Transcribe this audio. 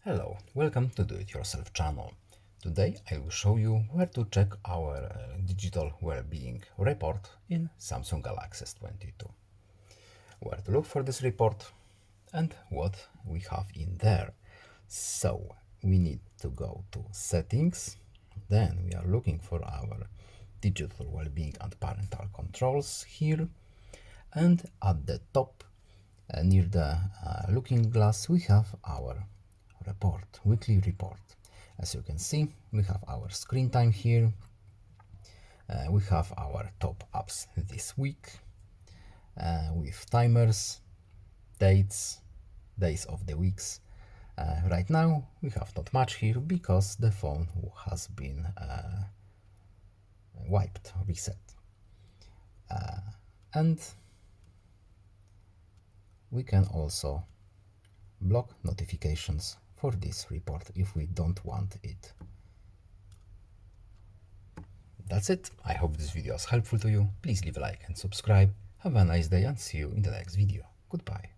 Hello, welcome to Do It Yourself channel. Today I will show you where to check our digital well-being report in Samsung Galaxy S22. Where to look for this report and what we have in there. So we need to go to settings, then we are looking for our digital well-being and parental controls here, and at the top near the looking glass we have our weekly report. As you can see, we have our screen time here, we have our top apps this week with timers, dates, days of the weeks. Right now we have not much here because the phone has been wiped, reset, and we can also block notifications for this report if we don't want it. That's it. I hope this video was helpful to you. Please leave a like and subscribe. Have a nice day and see you in the next video. Goodbye.